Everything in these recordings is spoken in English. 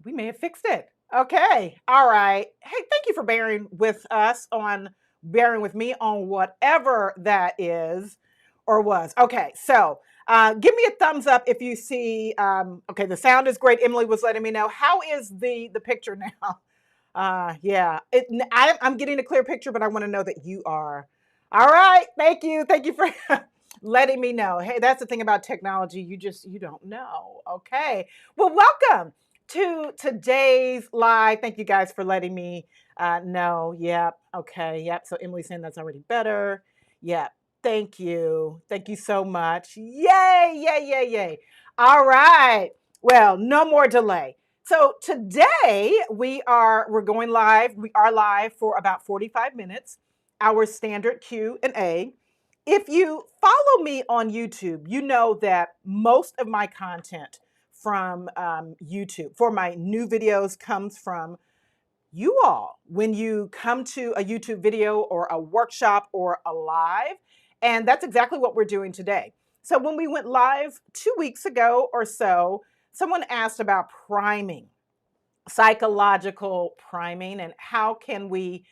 We may have fixed it. Okay. All right. Hey, thank you for bearing with us on bearing with me on whatever that is or was. Okay. So give me a thumbs up if you see. Okay, the sound is great. Emily was letting me know. How is the picture now? Yeah. I'm getting a clear picture, but I want to know that you are. All right. Thank you. Thank you for letting me know. Hey, that's the thing about technology. You don't know. Okay. Well, welcome to today's live. Thank you guys for letting me know. Yep. Okay. Yep. So Emily's saying that's already better. Yep. Thank you. Thank you so much. Yay. Yay. Yay. Yay. All right. Well, no more delay. So today we're going live. We are live for about 45 minutes. Our standard Q&A. If you follow me on YouTube, you know that most of my content from YouTube for my new videos comes from you all when you come to a YouTube video or a workshop or a live. And that's exactly what we're doing today. So when we went live 2 weeks ago or so, someone asked about priming, psychological priming, and how can we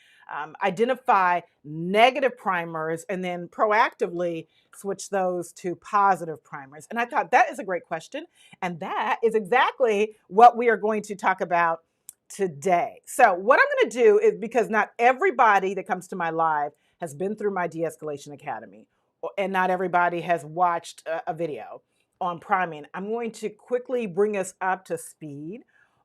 identify negative primers and then proactively switch those to positive primers. And I thought that is a great question. And that is exactly what we are going to talk about today. So what I'm going to do is, because not everybody that comes to my live has been through my De-Escalation Academy, and not everybody has watched a video on priming, I'm going to quickly bring us up to speed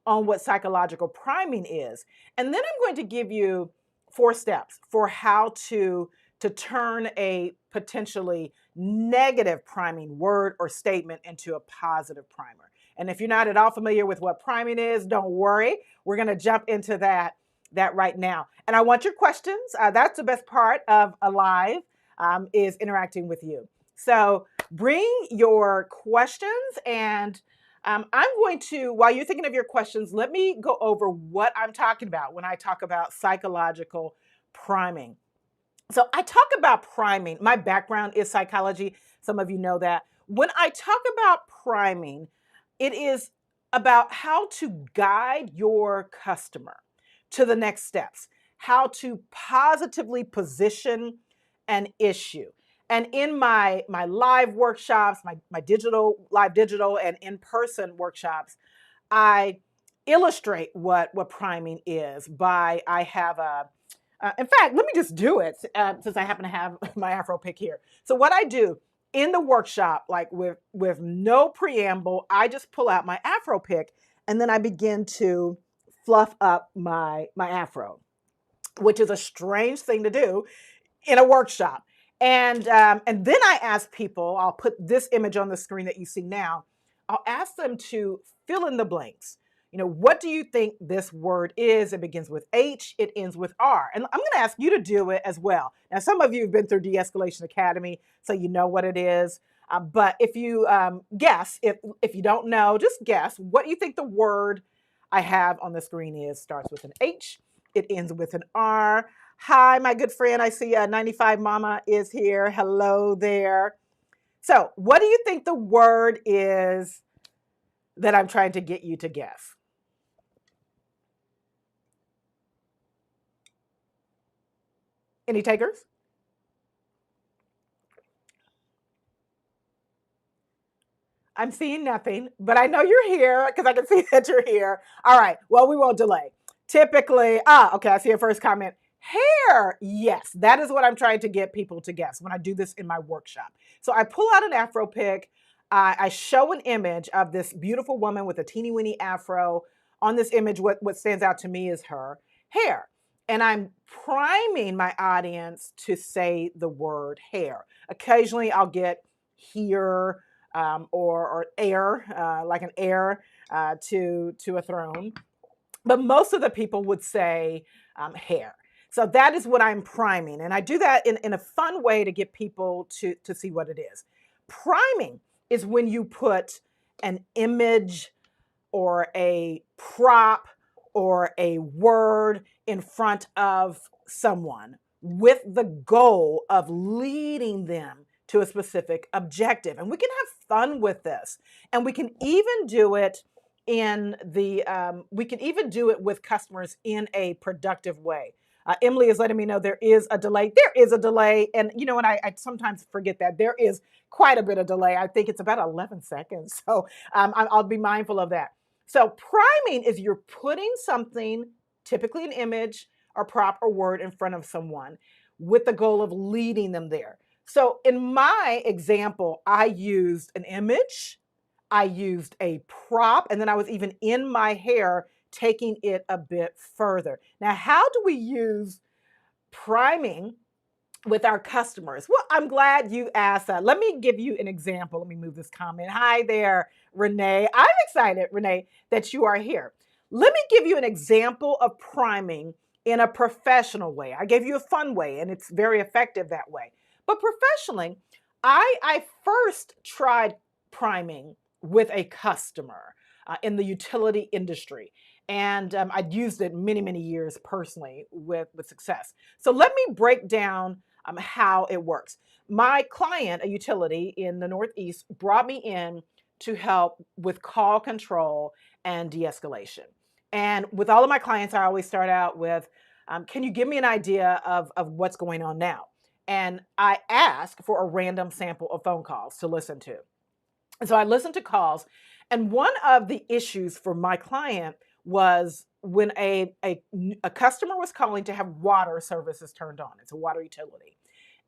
on what psychological priming is. And then I'm going to give you 4 steps for how to turn a potentially negative priming word or statement into a positive primer. And if you're not at all familiar with what priming is, don't worry. We're going to jump into that right now. And I want your questions. That's the best part of a live, is interacting with you. So bring your questions, and I'm going to, while you're thinking of your questions, let me go over what I'm talking about when I talk about psychological priming. So I talk about priming. My background is psychology. Some of you know that. When I talk about priming, it is about how to guide your customer to the next steps, how to positively position an issue. And in my live workshops, my live digital and in-person workshops, I illustrate what priming is by, I have in fact, let me just do it since I happen to have my Afro pick here. So what I do in the workshop, like with no preamble, I just pull out my Afro pick and then I begin to fluff up my Afro, which is a strange thing to do in a workshop. And then I ask people, I'll put this image on the screen that you see now, I'll ask them to fill in the blanks. You know, what do you think this word is? It begins with H, it ends with R. And I'm going to ask you to do it as well. Now, some of you have been through De-Escalation Academy, so you know what it is. But if you guess, if you don't know, just guess, what do you think the word I have on the screen is? Starts with an H, it ends with an R. Hi, my good friend. I see 95 Mama is here. Hello there. So what do you think the word is that I'm trying to get you to guess? Any takers? I'm seeing nothing, but I know you're here because I can see that you're here. All right. Well, we won't delay. Typically, okay, I see your first comment. Hair. Yes, that is what I'm trying to get people to guess when I do this in my workshop. So I pull out an Afro pick. I show an image of this beautiful woman with a teeny weeny Afro. On this image, what stands out to me is her hair. And I'm priming my audience to say the word hair. Occasionally, I'll get here, or heir, like an heir to a throne. But most of the people would say hair. So that is what I'm priming. And I do that in a fun way to get people to see what it is. Priming is when you put an image or a prop or a word in front of someone with the goal of leading them to a specific objective. And we can have fun with this. And we can even do it in the, we can even do it with customers in a productive way. Emily is letting me know there is a delay. There is a delay. And, you know, and I sometimes forget that there is quite a bit of delay. I think it's about 11 seconds. So I'll be mindful of that. So priming is you're putting something, typically an image or prop or word, in front of someone with the goal of leading them there. So in my example, I used an image, I used a prop, and then I was even in my hair taking it a bit further. Now, how do we use priming with our customers? Well, I'm glad you asked that. Let me give you an example. Let me move this comment. Hi there, Renee. I'm excited, Renee, that you are here. Let me give you an example of priming in a professional way. I gave you a fun way, and it's very effective that way. But professionally, I first tried priming with a customer in the utility industry. And I'd used it many, many years personally with success. So let me break down how it works. My client, a utility in the Northeast, brought me in to help with call control and de-escalation. And with all of my clients, I always start out with, can you give me an idea of what's going on now? And I ask for a random sample of phone calls to listen to. And so I listened to calls. And one of the issues for my client was when a customer was calling to have water services turned on. It's a water utility.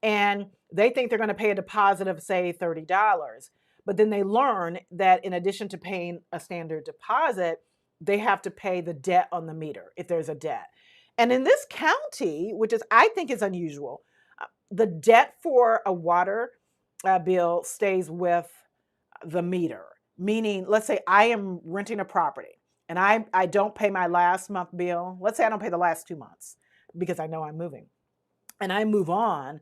And they think they're going to pay a deposit of, say, $30. But then they learn that in addition to paying a standard deposit, they have to pay the debt on the meter if there's a debt. And in this county, which is, I think, is unusual, the debt for a water bill stays with the meter. Meaning, let's say I am renting a property and I don't pay my last month bill. Let's say I don't pay the last 2 months because I know I'm moving. And I move on,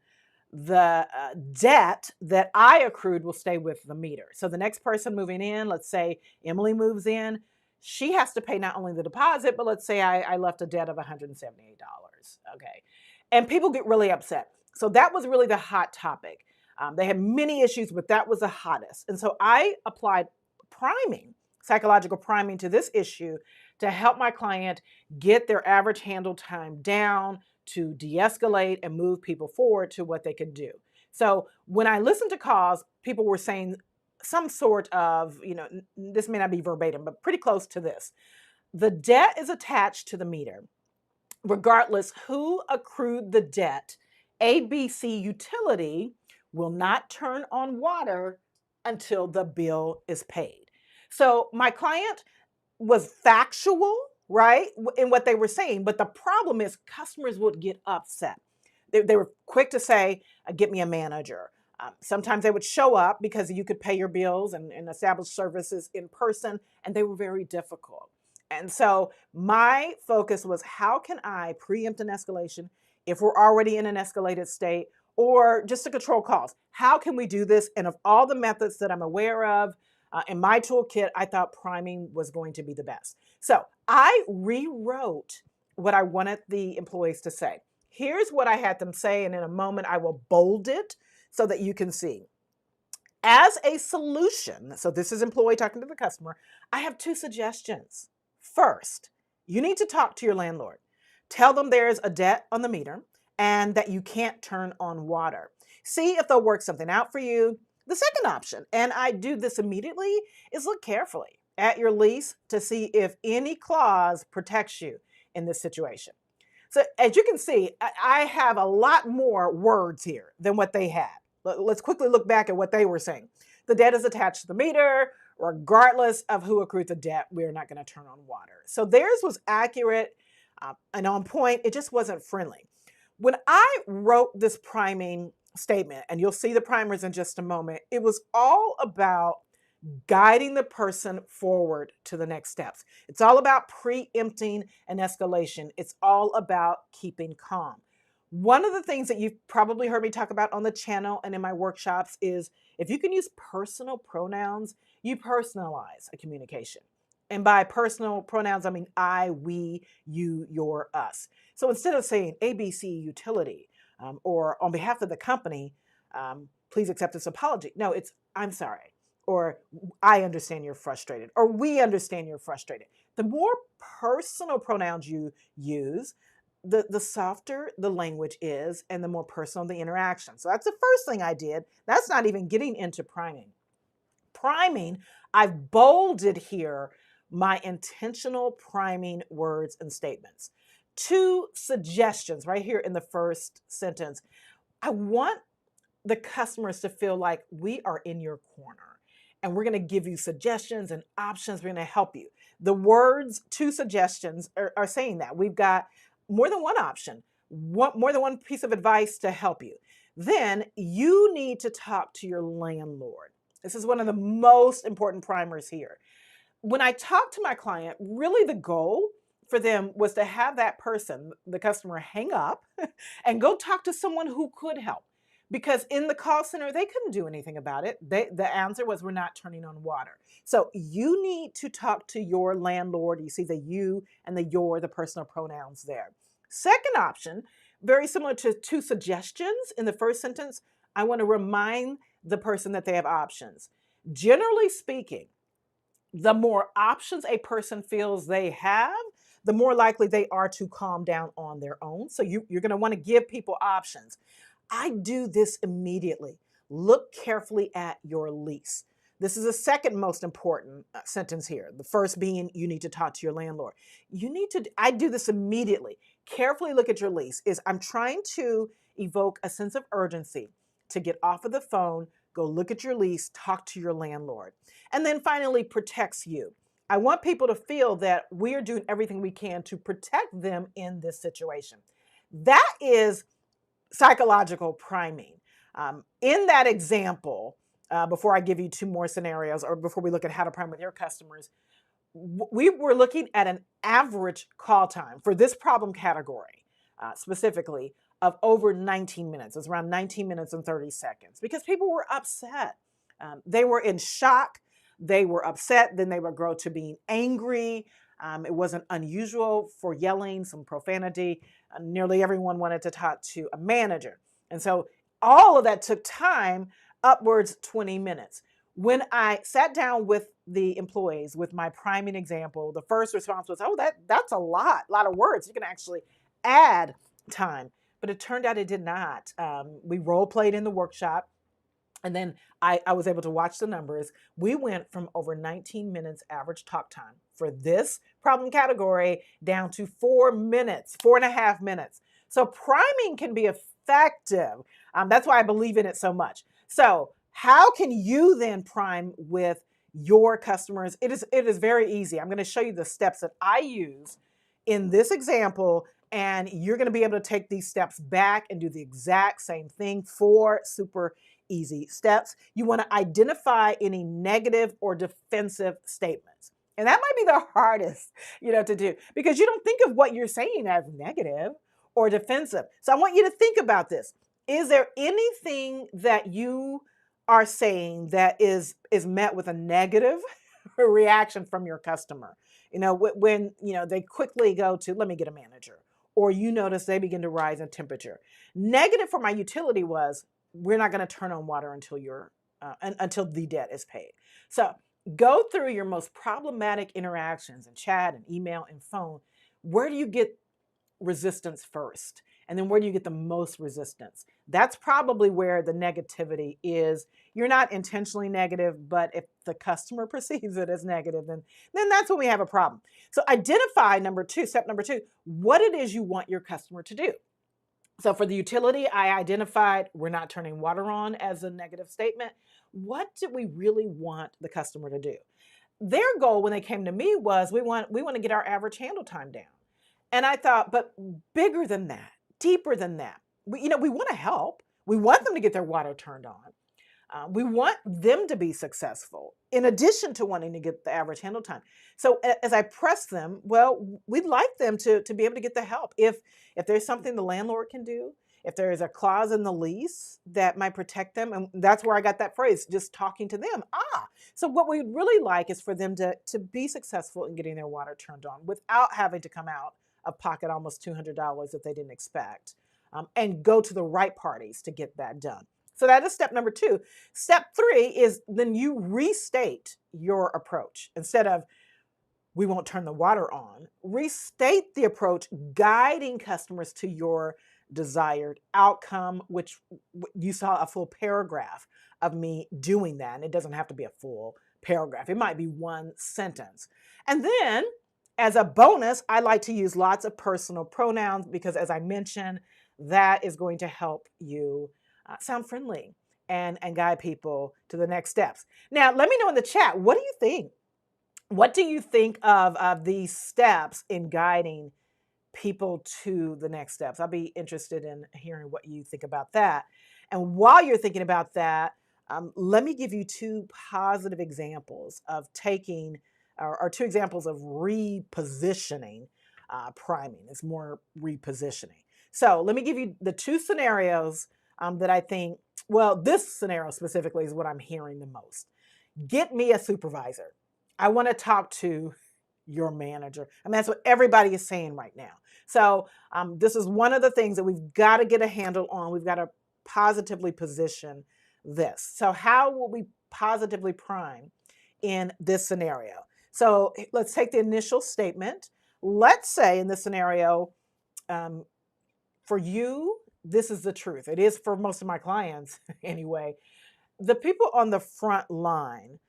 the debt that I accrued will stay with the meter. So the next person moving in, let's say Emily moves in, she has to pay not only the deposit, but let's say I left a debt of $178. Okay. And people get really upset. So that was really the hot topic. They had many issues, but that was the hottest. And so I applied priming, psychological priming, to this issue to help my client get their average handle time down, to de-escalate and move people forward to what they could do. So when I listened to calls, people were saying some sort of, this may not be verbatim, but pretty close to this. The debt is attached to the meter. Regardless who accrued the debt, ABC utility will not turn on water until the bill is paid. So my client was factual, right, in what they were saying. But the problem is customers would get upset. They were quick to say, get me a manager. Sometimes they would show up because you could pay your bills and establish services in person, and they were very difficult. And so my focus was, how can I preempt an escalation if we're already in an escalated state, or just to control calls? How can we do this? And of all the methods that I'm aware of, in my toolkit, I thought priming was going to be the best. So I rewrote what I wanted the employees to say. Here's what I had them say, and in a moment I will bold it so that you can see. As a solution, so this is employee talking to the customer, I have 2 suggestions. First, you need to talk to your landlord. Tell them there's a debt on the meter and that you can't turn on water. See if they'll work something out for you. The second option, and I do this immediately, is look carefully at your lease to see if any clause protects you in this situation. So as you can see, I have a lot more words here than what they had. Let's quickly look back at what they were saying. The debt is attached to the meter. Regardless of who accrued the debt, we are not going to turn on water. So theirs was accurate and on point. It just wasn't friendly. When I wrote this priming statement, and you'll see the primers in just a moment, it was all about guiding the person forward to the next steps. It's all about preempting an escalation. It's all about keeping calm. One of the things that you've probably heard me talk about on the channel and in my workshops is, if you can use personal pronouns, you personalize a communication. And by personal pronouns, I mean I, we, you, your, us. So instead of saying ABC utility, or on behalf of the company, please accept this apology. No, it's I'm sorry. or I understand you're frustrated, or we understand you're frustrated. The more personal pronouns you use, the softer the language is and the more personal the interaction. So that's the first thing I did. That's not even getting into priming. Priming, I've bolded here my intentional priming words and statements. 2 suggestions right here in the first sentence. I want the customers to feel like we are in your corner and we're going to give you suggestions and options. We're going to help you. The words 2 suggestions are saying that we've got more than one option, more than one piece of advice to help you. Then you need to talk to your landlord. This is one of the most important primers here. When I talk to my client, really the goal for them was to have that person, the customer, hang up and go talk to someone who could help. Because in the call center, they couldn't do anything about it. The answer was, we're not turning on water. So you need to talk to your landlord. You see the you and the your, the personal pronouns there. Second option, very similar to 2 suggestions in the first sentence, I want to remind the person that they have options. Generally speaking, the more options a person feels they have, the more likely they are to calm down on their own. So you're going to want to give people options. I do this immediately. Look carefully at your lease. This is the second most important sentence here. The first being, you need to talk to your landlord. I do this immediately. Carefully look at your lease. I'm trying to evoke a sense of urgency to get off of the phone, go look at your lease, talk to your landlord. And then finally, protects you. I want people to feel that we're doing everything we can to protect them in this situation. That is psychological priming. In that example, before I give you 2 more scenarios, or before we look at how to prime with your customers, we were looking at an average call time for this problem category, specifically, of over 19 minutes. It's around 19 minutes and 30 seconds because people were upset. They were in shock. They were upset. Then they would grow to being angry. It wasn't unusual for yelling, some profanity. Nearly everyone wanted to talk to a manager. And so all of that took time, upwards 20 minutes. When I sat down with the employees with my priming example, the first response was, oh, that's a lot of words. You can actually add time. But it turned out it did not. We role played in the workshop. And then I was able to watch the numbers. We went from over 19 minutes average talk time for this problem category down to 4 minutes, 4.5 minutes. So priming can be effective. That's why I believe in it so much. So how can you then prime with your customers? It is very easy. I'm going to show you the steps that I use in this example, and you're going to be able to take these steps back and do the exact same thing. 4 super easy steps. You want to identify any negative or defensive statements. And that might be the hardest, to do, because you don't think of what you're saying as negative or defensive. So I want you to think about this. Is there anything that you are saying that is met with a negative reaction from your customer? When they quickly go to, let me get a manager, or you notice they begin to rise in temperature. Negative for my utility was, we're not going to turn on water until the debt is paid. So go through your most problematic interactions in chat and email and phone. Where do you get resistance first? And then where do you get the most resistance? That's probably where the negativity is. You're not intentionally negative, but if the customer perceives it as negative, then that's when we have a problem. So identify step number two, what it is you want your customer to do. So for the utility, I identified we're not turning water on as a negative statement. What do we really want the customer to do? Their goal when they came to me was, we want to get our average handle time down. And I thought, but bigger than that, deeper than that, we want to help. We want them to get their water turned on. We want them to be successful in addition to wanting to get the average handle time. So as I press them, well, we'd like them to be able to get the help. If there's something the landlord can do, if there is a clause in the lease that might protect them, and that's where I got that phrase, just talking to them. So what we'd really like is for them to be successful in getting their water turned on without having to come out of pocket almost $200 that they didn't expect, and go to the right parties to get that done. So that is step number 2. Step 3 is then you restate your approach. Instead of we won't turn the water on, restate the approach, guiding customers to your desired outcome, which you saw a full paragraph of me doing that. And it doesn't have to be a full paragraph, it might be one sentence. And then, as a bonus, I like to use lots of personal pronouns because, as I mentioned, that is going to help you sound friendly and guide people to the next steps. Now, let me know in the chat, what do you think? What do you think of these steps in guiding people to the next steps? I'll be interested in hearing what you think about that. And while you're thinking about that, let me give you 2 positive examples of taking, or 2 examples of repositioning priming. It's more repositioning. So let me give you the 2 scenarios that I think, well, this scenario specifically is what I'm hearing the most. Get me a supervisor. I want to talk to your manager. I mean, that's what everybody is saying right now. So this is one of the things that we've got to get a handle on. We've got to positively position this. So how will we positively prime in this scenario? So let's take the initial statement. Let's say in this scenario, for you, this is the truth. It is for most of my clients anyway. The people on the front line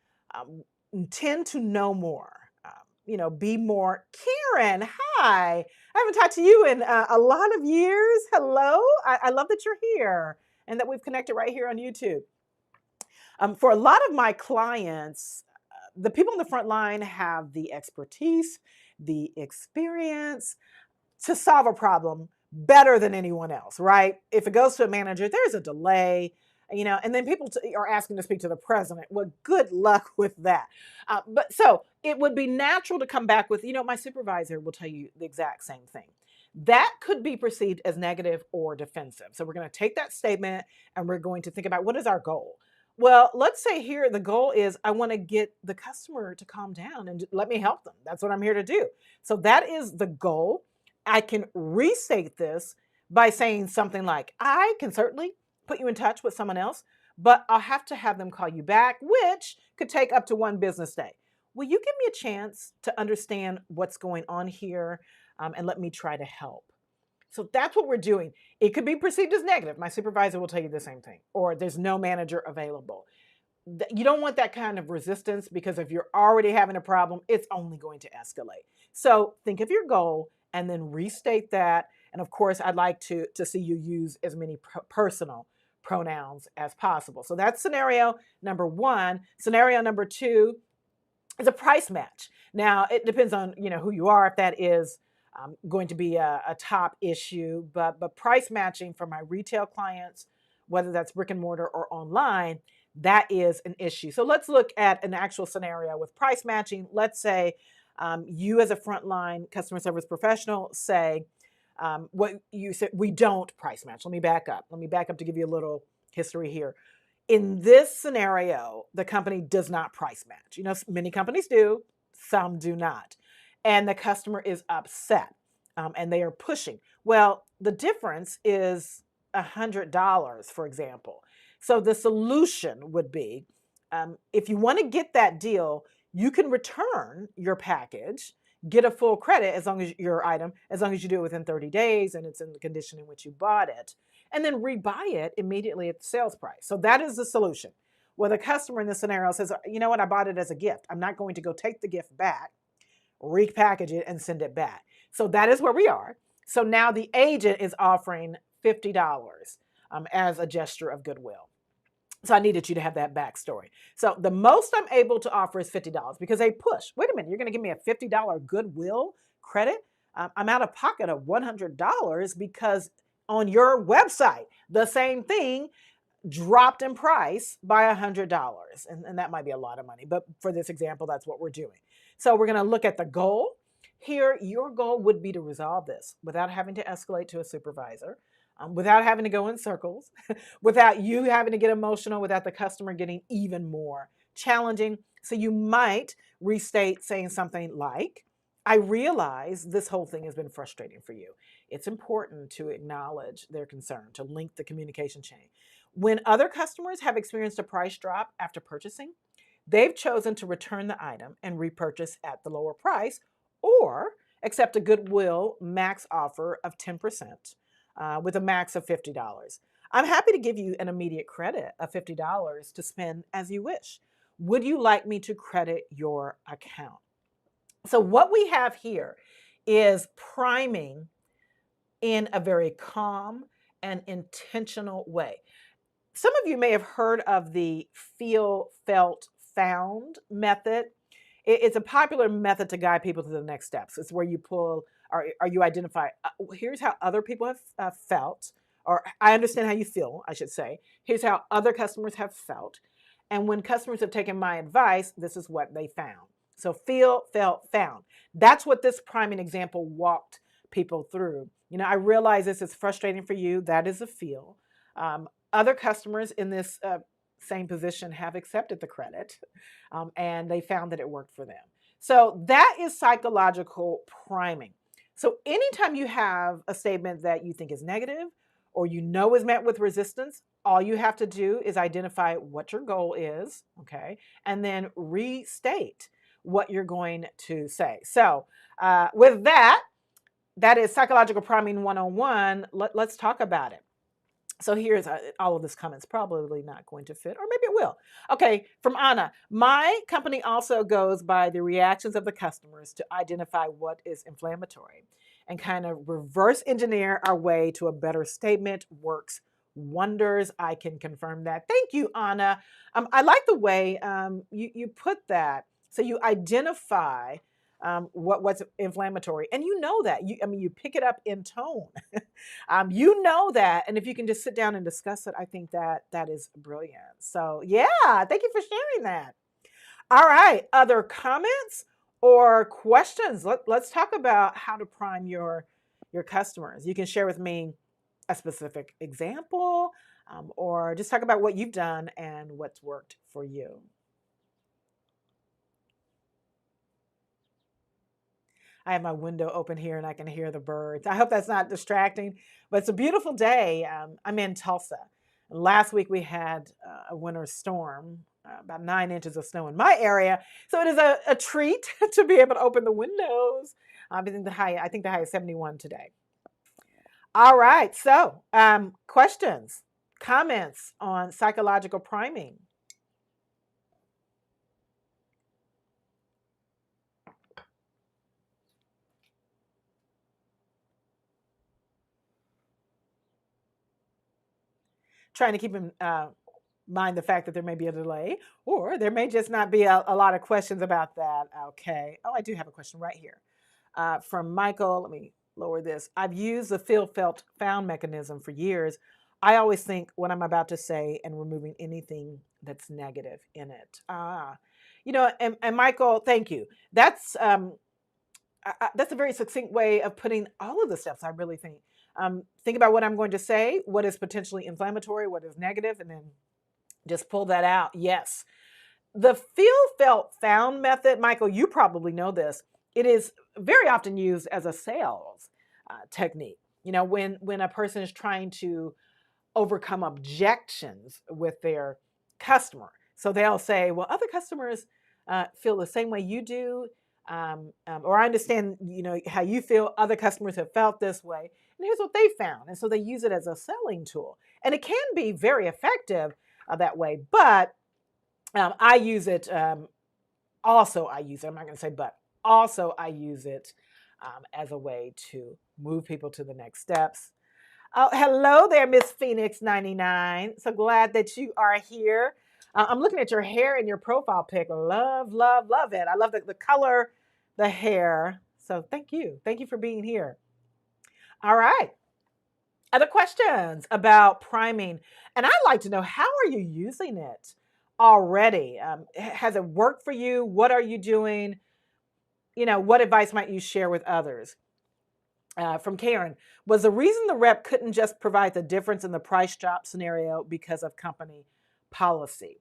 tend to know more, be more. Karen, hi. I haven't talked to you in a lot of years. Hello. I love that you're here and that we've connected right here on YouTube. For a lot of my clients, the people on the front line have the expertise, the experience to solve a problem better than anyone else, right? If it goes to a manager, there's a delay. And then people are asking to speak to the president. Well, good luck with that. But so it would be natural to come back with, my supervisor will tell you the exact same thing. That could be perceived as negative or defensive. So we're going to take that statement and we're going to think about, what is our goal? Well, let's say here the goal is I want to get the customer to calm down and let me help them. That's what I'm here to do. So that is the goal. I can restate this by saying something like, I can certainly put you in touch with someone else, but I'll have to have them call you back, which could take up to 1 business day. Will you give me a chance to understand what's going on here and let me try to help? So that's what we're doing. It could be perceived as negative. My supervisor will tell you the same thing, or there's no manager available. You don't want that kind of resistance, because if you're already having a problem, it's only going to escalate. So think of your goal and then restate that. And of course, I'd like to see you use as many personal pronouns as possible. So that's scenario number 1. Scenario number 2 is a price match. Now, it depends on who you are, if that is going to be a top issue, but price matching for my retail clients, whether that's brick and mortar or online, that is an issue. So let's look at an actual scenario with price matching. Let's say you as a frontline customer service professional say, what you said, we don't price match. Let me back up to give you a little history here. In this scenario, the company does not price match. Many companies do, some do not. And the customer is upset and they are pushing. Well, the difference is $100, for example. So the solution would be, if you want to get that deal, you can return your package, get a full credit as long as you do it within 30 days and it's in the condition in which you bought it, and then rebuy it immediately at the sales price. So that is the solution. Well, the customer in this scenario says, you know what, I bought it as a gift. I'm not going to go take the gift back, repackage it, and send it back. So that is where we are. So now the agent is offering $50 as a gesture of goodwill. So I needed you to have that backstory. So the most I'm able to offer is $50 because they push. Wait a minute, you're going to give me a $50 goodwill credit? I'm out of pocket of $100 because on your website, the same thing dropped in price by $100. And that might be a lot of money, but for this example, that's what we're doing. So we're going to look at the goal. Here, your goal would be to resolve this without having to escalate to a supervisor, without having to go in circles, without you having to get emotional, without the customer getting even more challenging. So you might restate saying something like, I realize this whole thing has been frustrating for you. It's important to acknowledge their concern, to link the communication chain. When other customers have experienced a price drop after purchasing, they've chosen to return the item and repurchase at the lower price or accept a goodwill max offer of 10% with a max of $50. I'm happy to give you an immediate credit of $50 to spend as you wish. Would you like me to credit your account? So, what we have here is priming in a very calm and intentional way. Some of you may have heard of the feel, felt, found method. It's a popular method to guide people to the next steps. It's where you pull or you identify, here's how other people have felt, or I understand how you feel, I should say. Here's how other customers have felt. And when customers have taken my advice, this is what they found. So feel, felt, found. That's what this priming example walked people through. I realize this is frustrating for you. That is a feel. Other customers in this same position have accepted the credit and they found that it worked for them. So that is psychological priming. So anytime you have a statement that you think is negative or is met with resistance, all you have to do is identify what your goal is, okay, and then restate what you're going to say. So with that is psychological priming 101. Let's talk about it. So here's all of this comment's probably not going to fit, or maybe it will. Okay, from Anna. My company also goes by the reactions of the customers to identify what is inflammatory and kind of reverse engineer our way to a better statement. Works wonders. I can confirm that. Thank you, Anna. I like the way you put that. So you identify what's inflammatory, and that you pick it up in tone. That, and if you can just sit down and discuss it, I think that is brilliant. So yeah, thank you for sharing that. All right, other comments or questions? Let's talk about how to prime your customers. You can share with me a specific example, or just talk about what you've done and what's worked for you. I have my window open here and I can hear the birds. I hope that's not distracting, but it's a beautiful day. I'm in Tulsa. Last week we had a winter storm, about 9 inches of snow in my area. So it is a treat to be able to open the windows. I think the high is 71 today. All right. So questions, comments on psychological priming? Trying to keep in mind the fact that there may be a delay, or there may just not be a lot of questions about that. Okay. Oh, I do have a question right here from Michael. Let me lower this. I've used the feel, felt, found mechanism for years. I always think what I'm about to say and removing anything that's negative in it. And Michael, thank you. That's a very succinct way of putting all of the steps, I really think. Think about what I'm going to say, what is potentially inflammatory, what is negative, and then just pull that out. Yes. The feel, felt, found method, Michael, you probably know this. It is very often used as a sales technique. When a person is trying to overcome objections with their customer. So they'll say, well, other customers feel the same way you do. Or I understand, how you feel. Other customers have felt this way, and here's what they found. And so they use it as a selling tool, and it can be very effective that way. But I use it. Also, I use it. I'm not going to say, but also I use it as a way to move people to the next steps. Oh, hello there, Miss Phoenix 99. So glad that you are here. I'm looking at your hair in your profile pic. Love, love, love it. I love the color, the hair. So thank you. Thank you for being here. All right. Other questions about priming? And I'd like to know, how are you using it already? Has it worked for you? What are you doing? What advice might you share with others? From Karen, was the reason the rep couldn't just provide the difference in the price drop scenario because of company policy?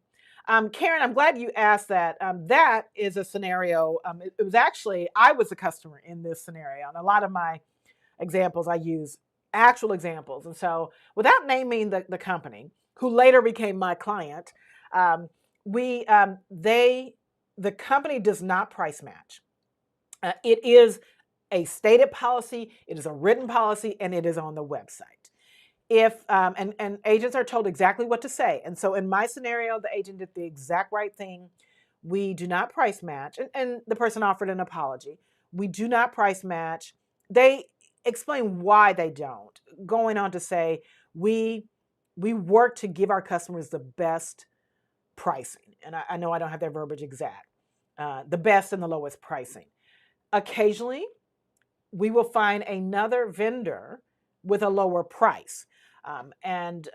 Karen, I'm glad you asked that. That is a scenario. It was actually, I was a customer in this scenario. And a lot of my examples, I use actual examples. And so without naming the company, who later became my client, we the company does not price match. It is a stated policy, it is a written policy, and it is on the website. If and agents are told exactly what to say. And so in my scenario, the agent did the exact right thing. We do not price match, and the person offered an apology. We do not price match. They explain why they don't, going on to say we work to give our customers the best pricing. And I know I don't have that verbiage exact. The best and the lowest pricing. Occasionally, we will find another vendor with a lower price.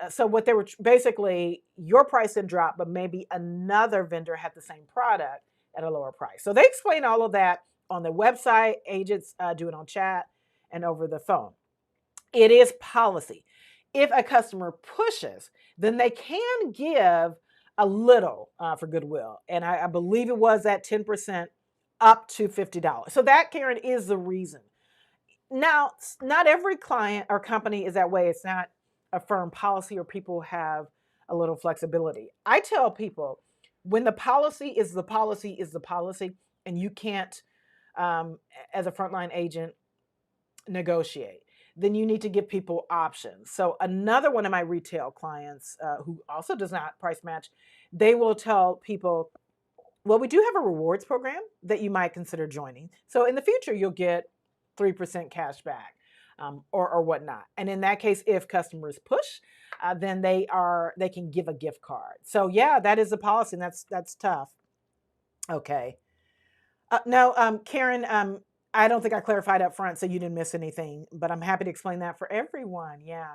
So what they were basically, your price didn't drop, but maybe another vendor had the same product at a lower price. So they explain all of that on the website. Agents do it on chat and over the phone. It is policy. If a customer pushes, then they can give a little for goodwill. And I believe it was at 10% up to $50. So that, Karen, is the reason. Now, not every client or company is that way. It's not a firm policy, or people have a little flexibility. I tell people, when the policy is the policy is the policy, and you can't, as a frontline agent, negotiate, then you need to give people options. So another one of my retail clients who also does not price match, they will tell people, well, we do have a rewards program that you might consider joining. So in the future, you'll get 3% cash back or whatnot. And in that case, if customers push, then they can give a gift card. So yeah, that is the policy, and that's tough. Okay. No, Karen, I don't think I clarified up front, so you didn't miss anything, but I'm happy to explain that for everyone. Yeah.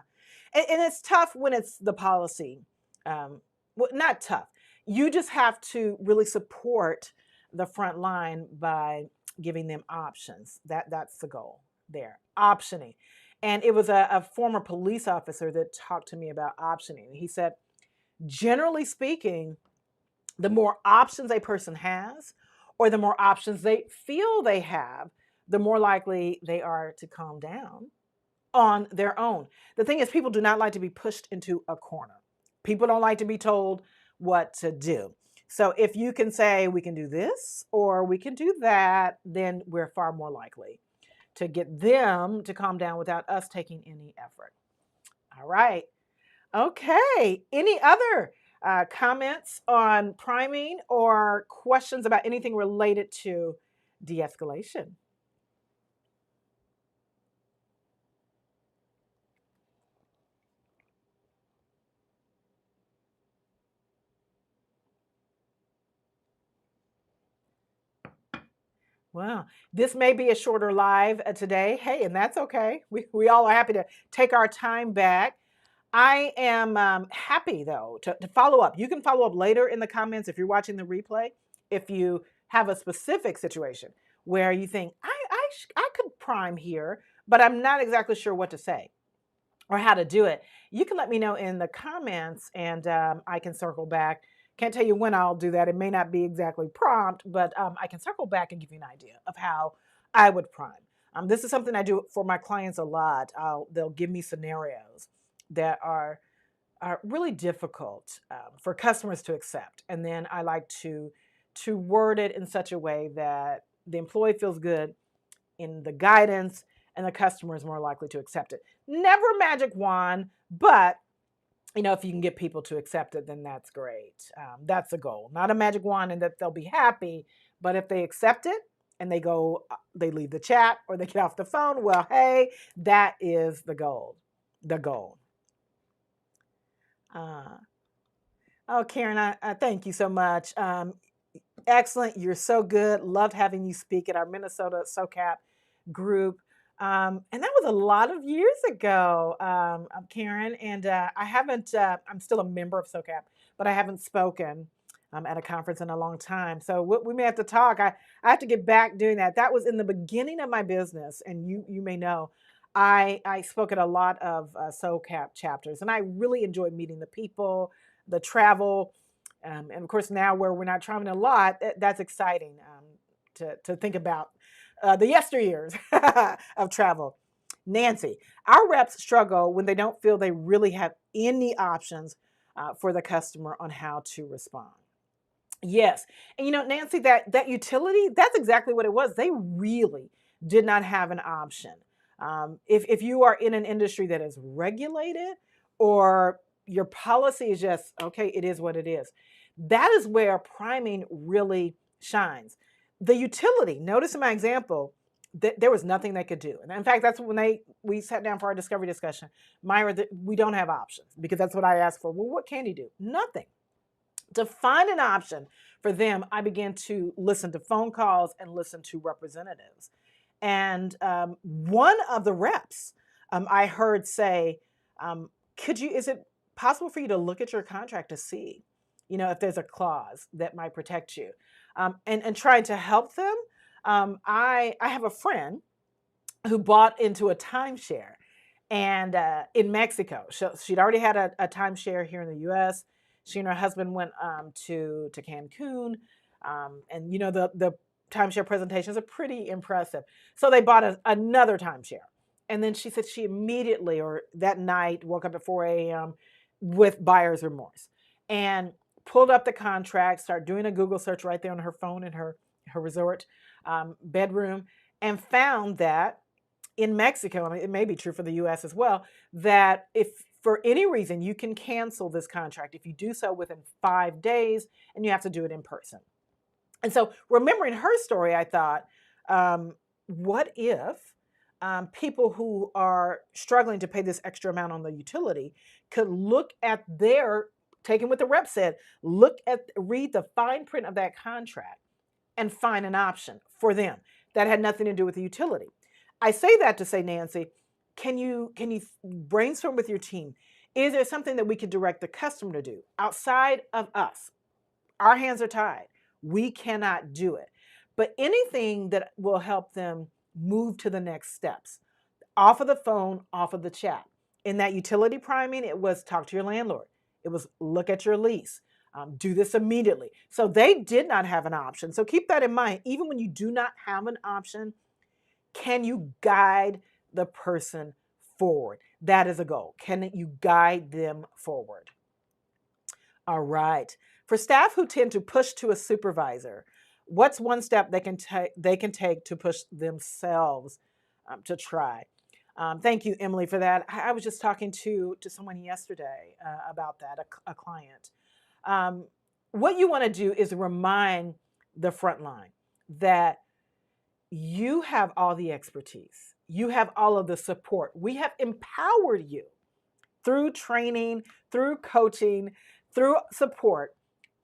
And it's tough when it's the policy. Well, not tough. You just have to really support the front line by giving them options. That's the goal there. Optioning. And it was a former police officer that talked to me about optioning. He said, generally speaking, the more options a person has, or the more options they feel they have, the more likely they are to calm down on their own. The thing is, people do not like to be pushed into a corner. People don't like to be told what to do. So if you can say, we can do this or we can do that, then we're far more likely to get them to calm down without us taking any effort. All right. Okay. Any other comments on priming or questions about anything related to de-escalation? Wow. This may be a shorter live today. Hey, and that's okay. We all are happy to take our time back. I am happy, though, to follow up. You can follow up later in the comments if you're watching the replay. If you have a specific situation where you think, I could prime here, but I'm not exactly sure what to say or how to do it, you can let me know in the comments, and I can circle back. Can't tell you when I'll do that. It may not be exactly prompt, but I can circle back and give you an idea of how I would prime. This is something I do for my clients a lot. They'll give me scenarios that are really difficult for customers to accept, and then I like to word it in such a way that the employee feels good in the guidance, and the customer is more likely to accept it. Never a magic wand, but if you can get people to accept it, then that's great. That's the goal. Not a magic wand and that they'll be happy, but if they accept it and they leave the chat or they get off the phone, well, hey, that is the goal. The goal. Oh, Karen, I thank you so much. Excellent. You're so good. Loved having you speak at our Minnesota Socap group. And that was a lot of years ago, Karen. And I haven't, I'm still a member of Socap, but I haven't spoken at a conference in a long time. So we may have to talk. I have to get back doing that. That was in the beginning of my business. And you may know, I spoke at a lot of Socap chapters, and I really enjoyed meeting the people, the travel. And of course, now where we're not traveling a lot, that's exciting to think about the yesteryears of travel. Nancy, our reps struggle when they don't feel they really have any options for the customer on how to respond. Yes. And Nancy, that utility, that's exactly what it was. They really did not have an option. If you are in an industry that is regulated, or your policy is just, okay, it is what it is, that is where priming really shines. The utility, notice in my example, that there was nothing they could do. And in fact, that's when we sat down for our discovery discussion. Myra, we don't have options, because that's what I asked for. Well, what can you do? Nothing. To find an option for them, I began to listen to phone calls and listen to representatives. And one of the reps I heard say, is it possible for you to look at your contract to see, if there's a clause that might protect you? And trying to help them. I have a friend who bought into a timeshare, and in Mexico. She'd already had a timeshare here in the US. She and her husband went to Cancun, and the timeshare presentations are pretty impressive. So they bought another timeshare, and then she said she immediately, or that night, woke up at 4 a.m. with buyer's remorse, and pulled up the contract, started doing a Google search right there on her phone in her resort bedroom, and found that in Mexico, I mean, it may be true for the US as well, that if for any reason you can cancel this contract if you do so within 5 days, and you have to do it in person. And so, remembering her story, I thought, what if people who are struggling to pay this extra amount on the utility could look at taking what the rep said, read the fine print of that contract and find an option for them that had nothing to do with the utility. I say that to say, Nancy, can you brainstorm with your team? Is there something that we could direct the customer to do outside of us? Our hands are tied. We cannot do it. But anything that will help them move to the next steps, off of the phone, off of the chat. In that utility priming, it was talk to your landlord. It was look at your lease. Do this immediately. So they did not have an option. So keep that in mind. Even when you do not have an option, can you guide the person forward? That is a goal. Can you guide them forward? All right. For staff who tend to push to a supervisor, what's one step they can take to push themselves to try? Thank you, Emily, for that. I was just talking to someone yesterday about that, a client. What you want to do is remind the front line that you have all the expertise. You have all of the support. We have empowered you through training, through coaching, through support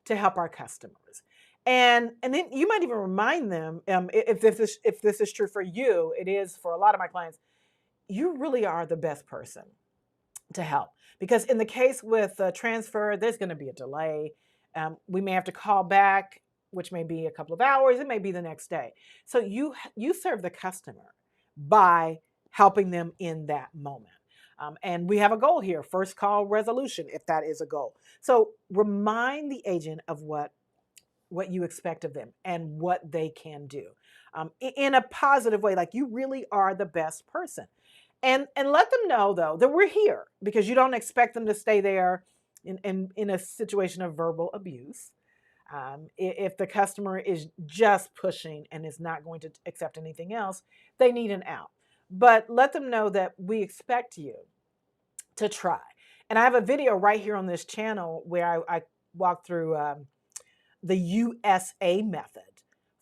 to help our customers. And then you might even remind them, if this is true for you, it is for a lot of my clients, you really are the best person to help. Because in the case with transfer, there's going to be a delay. We may have to call back, which may be a couple of hours. It may be the next day. So you serve the customer by helping them in that moment. And we have a goal here, first call resolution, if that is a goal. So remind the agent of what you expect of them and what they can do in a positive way, like you really are the best person. And let them know, though, that we're here, because you don't expect them to stay there in a situation of verbal abuse. If the customer is just pushing and is not going to accept anything else, they need an out. But let them know that we expect you to try. And I have a video right here on this channel where I walk through the USA method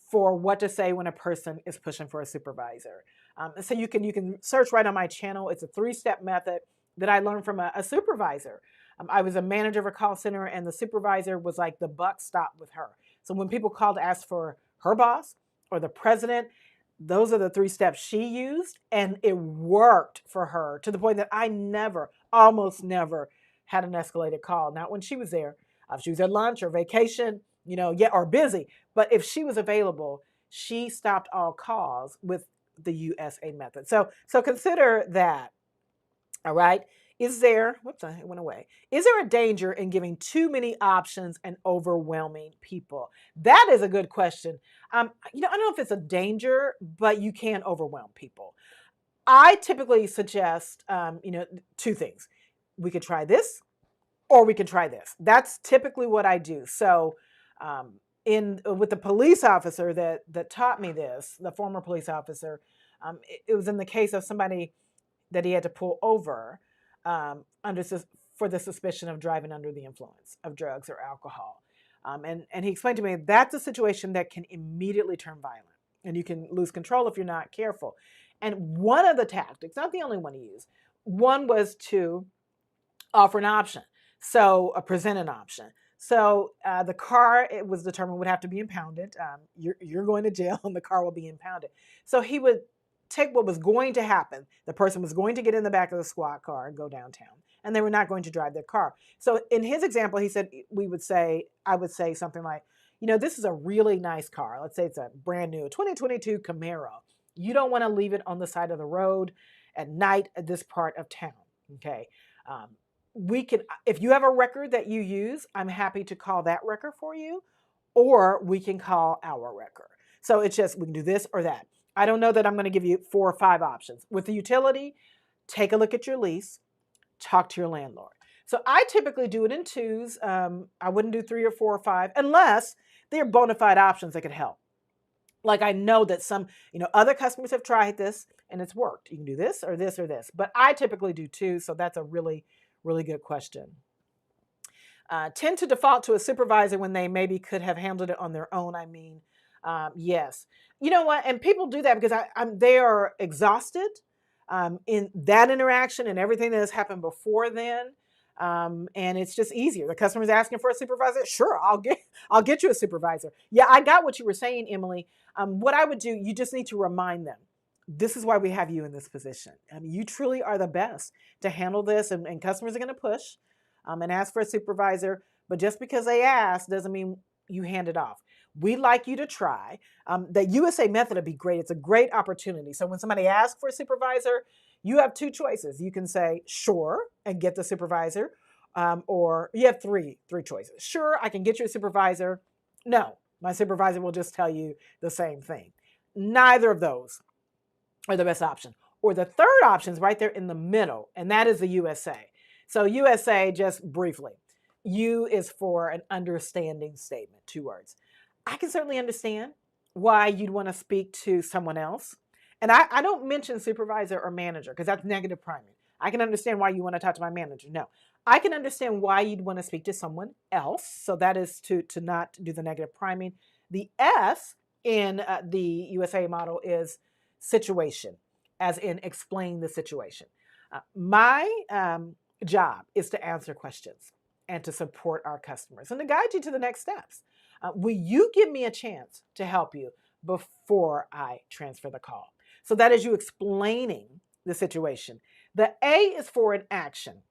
for what to say when a person is pushing for a supervisor. So you can search right on my channel. It's a 3-step method that I learned from a supervisor. I was a manager of a call center, and the supervisor was like the buck stopped with her. So when people called to ask for her boss or the president, those are the 3 steps she used, and it worked for her to the point that I almost never had an escalated call. Not when she was there. If she was at lunch or vacation, or busy. But if she was available, she stopped all calls with the USA method. So consider that. All right. It went away. Is there a danger in giving too many options and overwhelming people? That is a good question. I don't know if it's a danger, but you can overwhelm people. I typically suggest, 2 things. We could try this, or we can try this. That's typically what I do. So with the police officer that taught me this, the former police officer, it was in the case of somebody that he had to pull over under for the suspicion of driving under the influence of drugs or alcohol. And he explained to me that's a situation that can immediately turn violent, and you can lose control if you're not careful. And one of the tactics, not the only one he used, one was to offer an option. So present an option. So the car, it was determined, would have to be impounded. You're going to jail and the car will be impounded. So he would take what was going to happen. The person was going to get in the back of the squad car and go downtown, and they were not going to drive their car. So in his example, he said, I would say something like, this is a really nice car. Let's say it's a brand new 2022 Camaro. You don't want to leave it on the side of the road at night at this part of town. Okay. We can, if you have a record that you use, I'm happy to call that record for you, or we can call our record. So it's just, we can do this or that. I don't know that I'm going to give you 4 or 5 options. With the utility, take a look at your lease, talk to your landlord. So I typically do it in 2s. I wouldn't do 3 or 4 or 5 unless they're bona fide options that could help. Like I know that some, other customers have tried this and it's worked. You can do this or this or this, but I typically do 2. So that's a really, really good question. Tend to default to a supervisor when they maybe could have handled it on their own. Yes. You know what? And people do that because they are exhausted in that interaction and everything that has happened before then. And it's just easier. The customer's asking for a supervisor. Sure, I'll get you a supervisor. Yeah, I got what you were saying, Emily. What I would do, you just need to remind them, this is why we have you in this position. You truly are the best to handle this, and customers are going to push and ask for a supervisor. But just because they ask doesn't mean you hand it off. We'd like you to try. The USA method would be great. It's a great opportunity. So when somebody asks for a supervisor, you have 2 choices. You can say, sure, and get the supervisor. Or you have three choices. Sure, I can get you a supervisor. No, my supervisor will just tell you the same thing. Neither of those are the best option. Or the third option is right there in the middle, and that is the USA. So USA, just briefly, U is for an understanding statement, 2 words. I can certainly understand why you'd want to speak to someone else. And I don't mention supervisor or manager because that's negative priming. I can understand why you want to talk to my manager. No, I can understand why you'd want to speak to someone else. So that is to not do the negative priming. The S in the USA model is situation, as in explain the situation. My job is to answer questions and to support our customers and to guide you to the next steps. Will you give me a chance to help you before I transfer the call? So that is you explaining the situation. The A is for an action.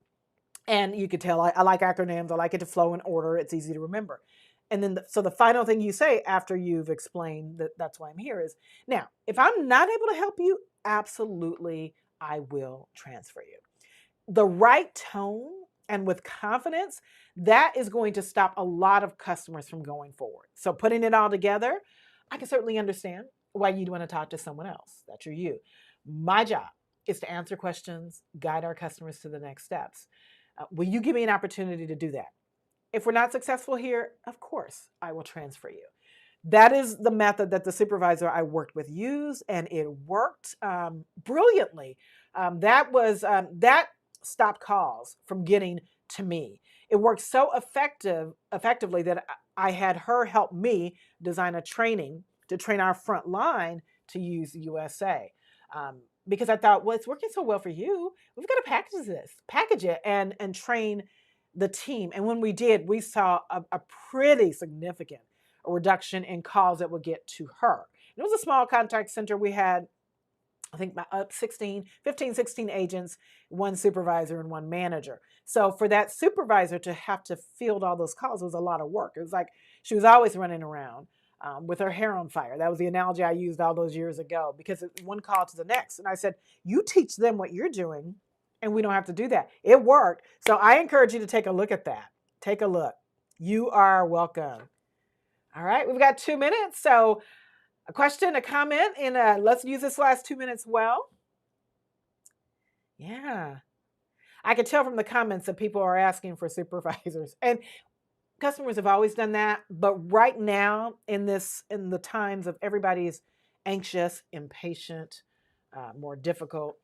And you could tell I like acronyms. I like it to flow in order. It's easy to remember. And then, so the final thing you say after you've explained that's why I'm here is, now, if I'm not able to help you, absolutely, I will transfer you. The right tone and with confidence, that is going to stop a lot of customers from going forward. So putting it all together, I can certainly understand why you'd want to talk to someone else. That's your you. My job is to answer questions, guide our customers to the next steps. Will you give me an opportunity to do that? If we're not successful here, of course, I will transfer you. That is the method that the supervisor I worked with used, and it worked brilliantly. That stopped calls from getting to me. It worked so effectively that I had her help me design a training to train our front line to use USA. Because I thought, well, it's working so well for you. We've got to package it and train the team. And when we did, we saw a pretty significant reduction in calls that would get to her. It was a small contact center. We had, I think, 15, 16 agents, 1 supervisor and 1 manager. So for that supervisor to have to field all those calls was a lot of work. It was like she was always running around with her hair on fire. That was the analogy I used all those years ago, because it's one call to the next. And I said, you teach them what you're doing and we don't have to do that. It worked. So I encourage you to take a look at that. Take a look. You are welcome. All right, we've got 2 minutes. So a question, a comment, and let's use this last 2 minutes well. Yeah. I can tell from the comments that people are asking for supervisors, and customers have always done that. But right now, in the times of everybody's anxious, impatient, more difficult,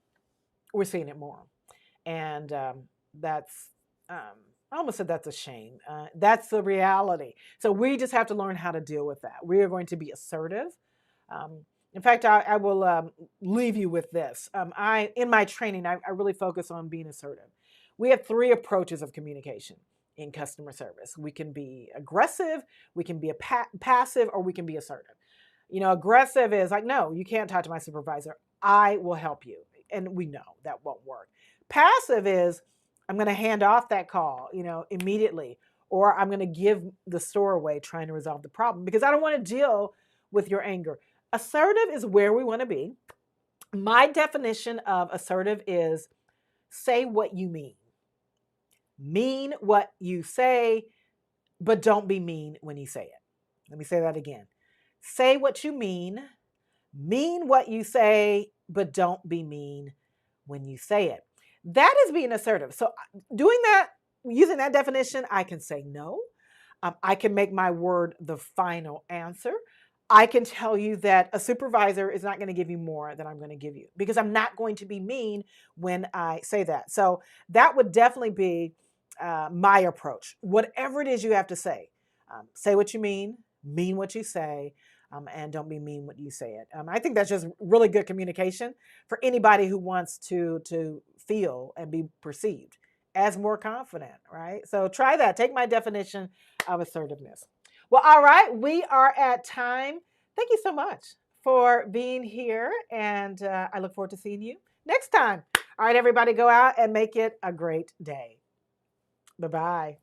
we're seeing it more, and that's I almost said that's a shame. That's the reality. So we just have to learn how to deal with that. We are going to be assertive. Um, in fact, I will leave you with this. In my training, I really focus on being assertive. We have 3 approaches of communication in customer service. We can be aggressive, we can be passive, or we can be assertive. You know, aggressive is like, no, you can't talk to my supervisor. I will help you. And we know that won't work. Passive is, I'm going to hand off that call, immediately, or I'm going to give the store away trying to resolve the problem because I don't want to deal with your anger. Assertive is where we want to be. My definition of assertive is say what you mean. Mean what you say, but don't be mean when you say it. Let me say that again. Say what you mean what you say, but don't be mean when you say it. That is being assertive. So doing that, using that definition, I can say no. I can make my word the final answer. I can tell you that a supervisor is not going to give you more than I'm going to give you because I'm not going to be mean when I say that. So that would definitely be my approach. Whatever it is you have to say what you mean what you say, and don't be mean when you say it. I think that's just really good communication for anybody who wants to feel and be perceived as more confident, right? So try that. Take my definition of assertiveness. Well, all right, we are at time. Thank you so much for being here, and I look forward to seeing you next time. All right, everybody, go out and make it a great day. Bye-bye.